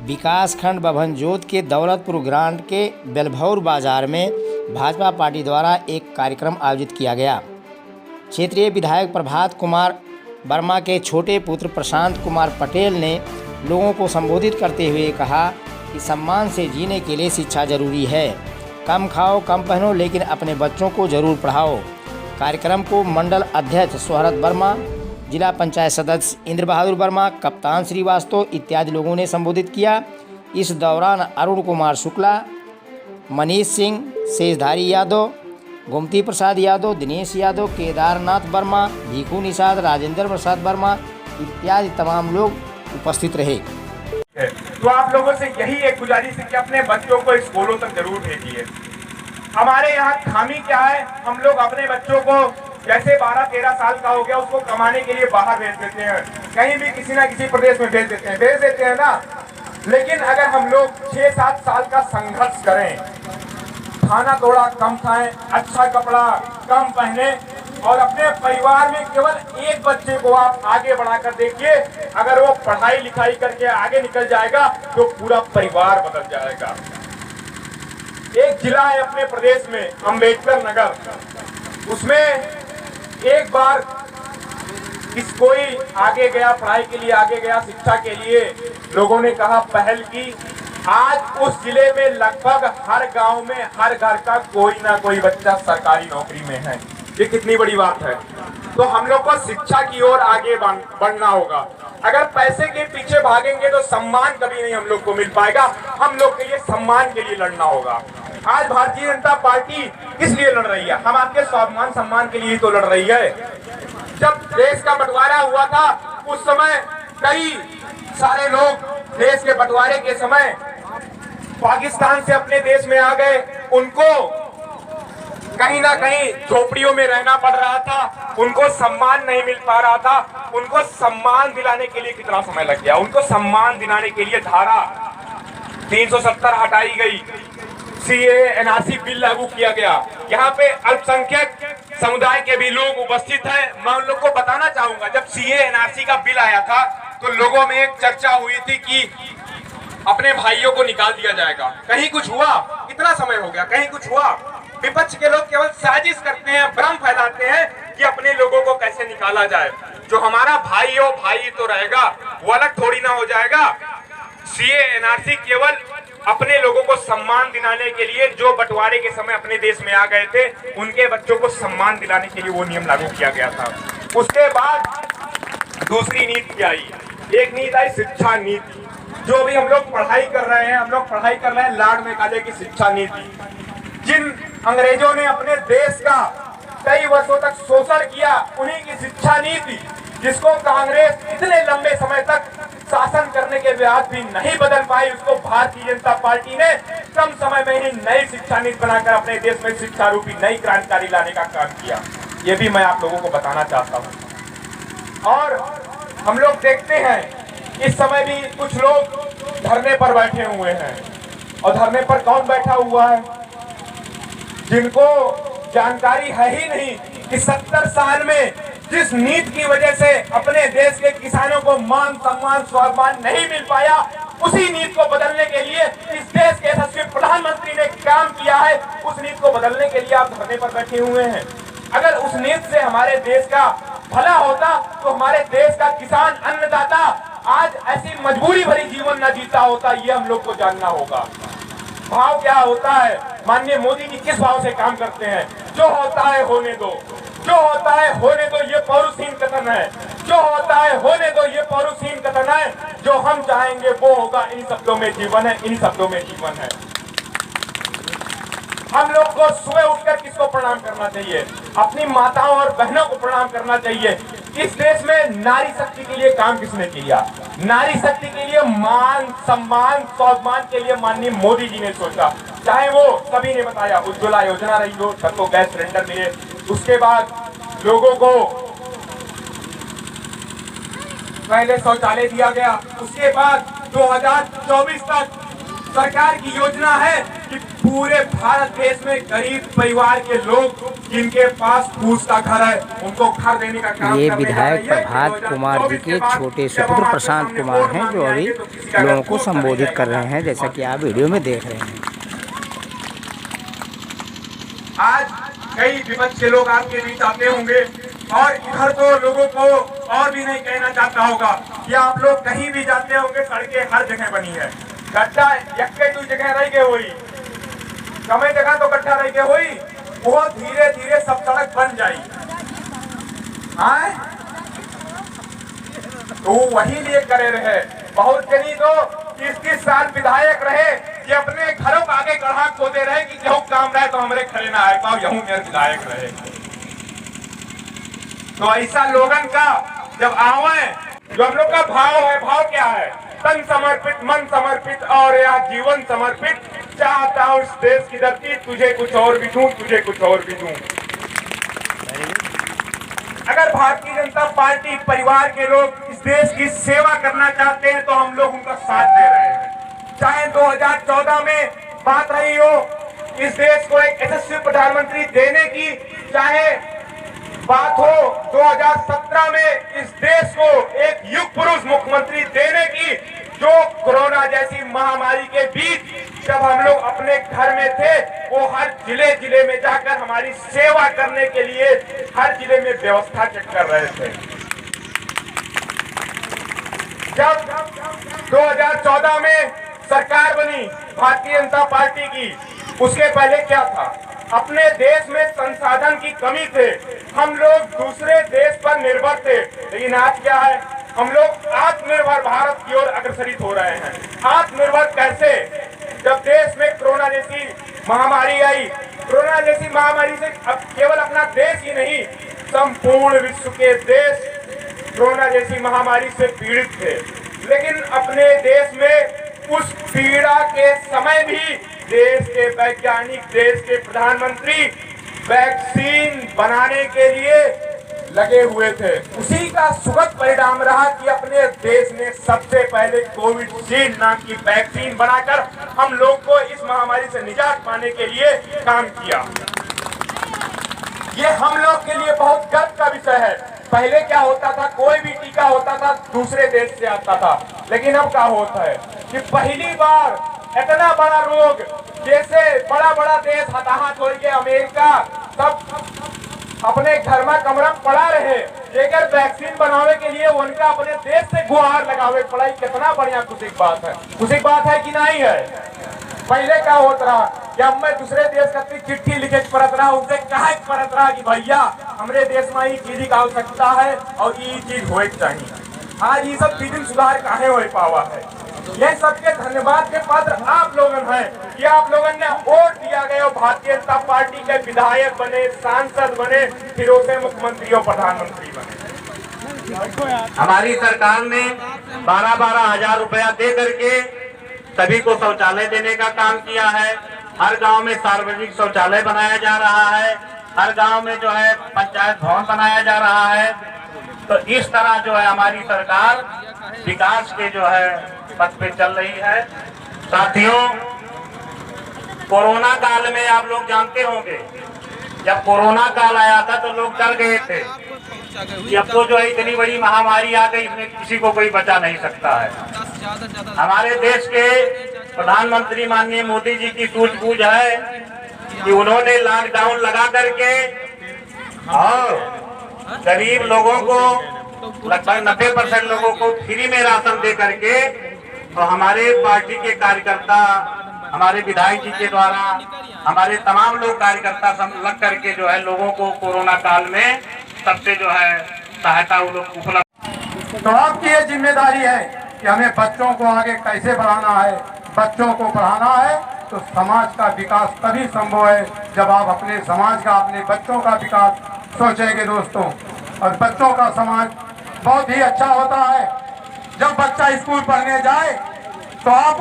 विकासखंड बभनजोत के दौलतपुर ग्रांट के बेलभौर बाजार में भाजपा पार्टी द्वारा एक कार्यक्रम आयोजित किया गया। क्षेत्रीय विधायक प्रभात कुमार वर्मा के छोटे पुत्र प्रशांत कुमार पटेल ने लोगों को संबोधित करते हुए कहा कि सम्मान से जीने के लिए शिक्षा जरूरी है। कम खाओ कम पहनो लेकिन अपने बच्चों को जरूर पढ़ाओ। कार्यक्रम को मंडल अध्यक्ष सोहरत वर्मा, जिला पंचायत सदस्य इंद्र बहादुर वर्मा, कप्तान श्रीवास्तव इत्यादि लोगों ने संबोधित किया। इस दौरान अरुण कुमार शुक्ला, मनीष सिंह, शेषधारी यादव, गोमती प्रसाद यादव, दिनेश यादव, केदारनाथ वर्मा, भीखू निषाद, राजेंद्र प्रसाद वर्मा इत्यादि तमाम लोग उपस्थित रहे। तो आप लोगों से यही एक गुजारिश है कि अपने बच्चों को स्कूलों तक जरूर भेजिए। हमारे यहाँ खामी क्या है, हम लोग अपने बच्चों को जैसे 12-13 साल का हो गया उसको कमाने के लिए बाहर भेज देते हैं, कहीं भी किसी ना किसी प्रदेश में भेज देते हैं ना। लेकिन अगर हम लोग 6-7 साल का संघर्ष करें, खाना थोड़ा कम खाएं, अच्छा कपड़ा कम पहने और अपने परिवार में केवल एक बच्चे को आप आगे बढ़ाकर देखिए, अगर वो पढ़ाई लिखाई करके आगे निकल जाएगा तो पूरा परिवार बदल जाएगा। एक जिला है अपने प्रदेश में अंबेडकर नगर, उसमें एक बार कोई आगे गया, पढ़ाई के लिए आगे गया, शिक्षा के लिए लोगों ने कहा पहल की। आज उस जिले में लगभग हर गांव में हर घर का कोई ना कोई बच्चा सरकारी नौकरी में है। ये कितनी बड़ी बात है। तो हम लोग को शिक्षा की ओर आगे बढ़ना होगा। अगर पैसे के पीछे भागेंगे तो सम्मान कभी नहीं हम लोग को मिल पाएगा। हम लोग के लिए सम्मान के लिए लड़ना होगा। आज भारतीय जनता पार्टी किस लिए लड़ रही है? हम आपके स्वाभिमान सम्मान के लिए तो लड़ रही है। जब देश का बंटवारा हुआ था उस समय कई सारे लोग देश के बंटवारे के समय पाकिस्तान से अपने देश में आ गए। उनको कहीं ना कहीं झोपड़ियों में रहना पड़ रहा था, उनको सम्मान नहीं मिल पा रहा था। उनको सम्मान दिलाने के लिए कितना समय लग गया? उनको सम्मान दिलाने के लिए धारा 370 हटाई गई, सीए एनआरसी बिल लागू किया गया। यहाँ पे अल्पसंख्यक समुदाय के भी लोग उपस्थित हैं। मैं उन लोग को बताना चाहूंगा, जब सीए एनआरसी का बिल आया था तो लोगों में एक चर्चा हुई थी कि अपने भाइयों को निकाल दिया जाएगा। कहीं कुछ हुआ? कितना समय हो गया, कहीं कुछ हुआ? विपक्ष के लोग केवल साजिश करते हैं, भ्रम फैलाते हैं कि अपने लोगों को कैसे निकाला जाए। जो हमारा भाई हो भाई तो रहेगा, वो अलग थोड़ी ना हो जाएगा। सीए एनआरसी केवल अपने लोगों को सम्मान दिलाने के लिए, जो बंटवारे के समय अपने देश में आ गए थे उनके बच्चों को सम्मान दिलाने के लिए वो नियम लागू किया गया था। उसके बाद दूसरी नीति आई, एक नीति आई शिक्षा नीति। जो भी हम लोग पढ़ाई कर रहे हैं, हम लोग पढ़ाई कर रहे हैं लाड़ में काले की शिक्षा नीति। जिन अंग्रेजों ने अपने देश का कई वर्षों तक शोषण किया, उन्हीं की शिक्षा नीति, जिसको कांग्रेस इतने लंबे समय तक शासन करने के बाद भी नहीं बदल पाई, उसको भारतीय जनता पार्टी ने कम समय में ही नई शिक्षा नीति बनाकर अपने देश में शिक्षा रूपी नई क्रांतिकारी लाने का काम किया। ये भी मैं आप लोगों को बताना चाहता हूँ। और हम लोग देखते हैं इस समय भी कुछ लोग धरने पर बैठे हुए हैं। और धरने पर कौन बैठा हुआ है? जिनको जानकारी है ही नहीं कि 70 साल में जिस नीति की वजह से अपने देश के किसानों को मान सम्मान स्वाभिमान नहीं मिल पाया, उसी नीति को बदलने के लिए इस देश के यशस्वी प्रधानमंत्री ने काम किया है। उस नीति को बदलने के लिए आप धरने पर बैठे हुए हैं। अगर उस नीति से हमारे देश का भला होता तो हमारे देश का किसान अन्नदाता आज ऐसी मजबूरी भरी जीवन न जीता होता। ये हम लोग को जानना होगा। भाव क्या होता है? माननीय मोदी जी किस भाव से काम करते हैं? जो होता है होने दो, जो होता है होने दो, ये पौरुषहीन कथन है। जो होता है होने दो, ये पौरुषहीन कथन है। जो हम चाहेंगे वो होगा। इन शब्दों में जीवन है, इन शब्दों में जीवन है। हम लोग को सुबह उठकर किसको प्रणाम करना चाहिए? अपनी माताओं और बहनों को प्रणाम करना चाहिए। इस देश में नारी शक्ति के लिए काम किसने किया? नारी शक्ति के लिए, मान सम्मान स्वाभिमान के लिए माननीय मोदी जी ने सोचा। चाहे वो सभी ने बताया, उज्ज्वला योजना रही हो, सबको गैस सिलेंडर मिले, उसके बाद लोगों को पहले शौचालय दिया गया, उसके बाद 2024 तक सरकार की योजना है कि पूरे भारत देश में गरीब परिवार के लोग जिनके पास फूस का घर है उनको घर देने का काम ये करने जा विधायक रही है। प्रभात कुमार जी के छोटे सुपुत्र प्रशांत कुमार हैं, जो अभी लोगों को संबोधित कर रहे हैं, जैसा कि आप वीडियो में देख रहे हैं। आज कई विपक्ष के लोग आपके बीच आते होंगे और इधर तो लोगों को और भी नहीं कहना चाहता होगा कि आप लोग कहीं भी जाते होंगे, सड़कें हर जगह बनी है, गड्ढा यक्के दू जगह रह गए हुई, समय जगह तो गड्ढा रह गए हुई, वो धीरे धीरे सब सड़क बन जाएगी। तो वही लिए करे रहे, बहुत जनी तो 30-30 साल विधायक रहे कि अपने घरों के आगे गढ़ा खोदे रहे कि जो काम रहे तो हमारे खड़े ना आए पाओ, यहूं मेरे विधायक रहे। तो ऐसा लोगन का जब आवे, जो हम लोग का भाव है, भाव क्या है? तन समर्पित, मन समर्पित और या जीवन समर्पित, चाहता हूं इस देश की धरती तुझे कुछ और भी दूं, तुझे कुछ और भी दूं। अगर भारतीय जनता पार्टी परिवार के लोग इस देश की सेवा करना चाहते हैं तो हम लोग उनका साथ दे रहे हैं। चाहे 2014 में बात रही हो इस देश को एक यशस्वी प्रधानमंत्री देने की, चाहे बात हो 2017 में इस देश को एक युग पुरुष मुख्यमंत्री देने की, जो कोरोना जैसी महामारी के बीच जब हम लोग अपने घर में थे वो हर जिले जिले में जाकर हमारी सेवा करने के लिए हर जिले में व्यवस्था चेक कर रहे थे। जब 2014 में सरकार बनी भारतीय जनता पार्टी की, उसके पहले क्या था? अपने देश में संसाधन की कमी थे, हम लोग दूसरे देश पर निर्भर थे। लेकिन आज क्या है? हम लोग आत्मनिर्भर भारत की ओर अग्रसरित हो रहे हैं। आत्मनिर्भर कैसे? जब देश में कोरोना जैसी महामारी आई, कोरोना जैसी महामारी से अब केवल अपना देश ही नहीं, संपूर्ण विश्व के देश कोरोना जैसी महामारी से पीड़ित थे। लेकिन अपने देश में उस पीड़ा के समय भी देश के वैज्ञानिक, देश के प्रधानमंत्री वैक्सीन बनाने के लिए लगे हुए थे। उसी का सुखद परिणाम रहा कि अपने देश ने सबसे पहले कोविशील्ड नाम की वैक्सीन बनाकर हम लोग को इस महामारी से निजात पाने के लिए काम किया। ये हम लोग के लिए बहुत गर्व का विषय है। पहले क्या होता था? कोई भी टीका होता था दूसरे देश से आता था, लेकिन अब क्या होता है कि पहली बार इतना बड़ा रोग, जैसे बड़ा बड़ा देश हताहत हो गया, अमेरिका सब अपने घर में कमरा पड़ा रहे, लेकर वैक्सीन बनावे के लिए उनका अपने देश से गुहार लगावे पड़ा। कितना बढ़िया खुशी की बात है, खुशी की बात है कि नहीं है? पहले क्या होता रहा कि अब मैं दूसरे देश का चिट्ठी लिखे पड़त रहा, उनसे कहा पड़त रहा कि भैया हमारे देश में ये चीज की आवश्यकता है और ये चीज हो चाहिए। आज ये सब चीज सुधार काहे हो पावा है? यह सबके धन्यवाद के पात्र आप लोगन हैं कि आप लोगन ने वोट दिया गया और भारतीय जनता पार्टी के विधायक बने, सांसद बने, फिर उसे मुख्यमंत्री और प्रधानमंत्री बने। हमारी सरकार ने 12-12 हजार रुपया दे करके सभी को शौचालय देने का काम किया है। हर गांव में सार्वजनिक शौचालय बनाया जा रहा है, हर गांव में जो है पंचायत भवन बनाया जा रहा है। तो इस तरह जो है हमारी सरकार विकास के जो है पथ पे चल रही है। साथियों, कोरोना काल में आप लोग जानते होंगे, जब कोरोना काल आया था तो लोग डर गए थे कि अब तो जो है इतनी बड़ी महामारी आ गई, इसमें किसी को कोई बचा नहीं सकता है। हमारे देश के प्रधानमंत्री माननीय मोदी जी की सूझबूझ है कि उन्होंने लॉकडाउन लगा करके और गरीब लोगों को, लगभग 90% लोगों को फ्री में राशन दे करके, तो हमारे पार्टी के कार्यकर्ता, हमारे विधायक जी के द्वारा हमारे तमाम लोग कार्यकर्ता सब लग करके जो है लोगों को कोरोना काल में सबसे जो है सहायता उपलब्ध। तो आपकी ये जिम्मेदारी है कि हमें बच्चों को आगे कैसे बढ़ाना है। बच्चों को पढ़ाना है तो समाज का विकास तभी संभव है जब आप अपने समाज का, अपने बच्चों का विकास सोचेंगे दोस्तों। और बच्चों का समाज बहुत ही अच्छा होता है। जब बच्चा स्कूल पढ़ने जाए तो आप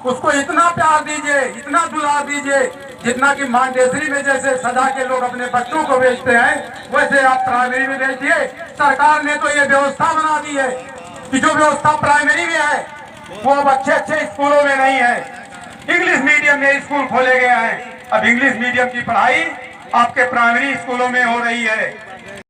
उसको इतना प्यार दीजिए, इतना दुलार दीजिए, जितना कि मांडेसरी में जैसे सजा के लोग अपने बच्चों को भेजते हैं, वैसे आप प्राइमरी में भेजिए। सरकार ने तो ये व्यवस्था बना दी है कि जो व्यवस्था प्राइमरी में है वो अब अच्छे स्कूलों में नहीं है। इंग्लिश मीडियम में स्कूल खोले गए हैं। अब इंग्लिश मीडियम की पढ़ाई आपके प्राइमरी स्कूलों में हो रही है।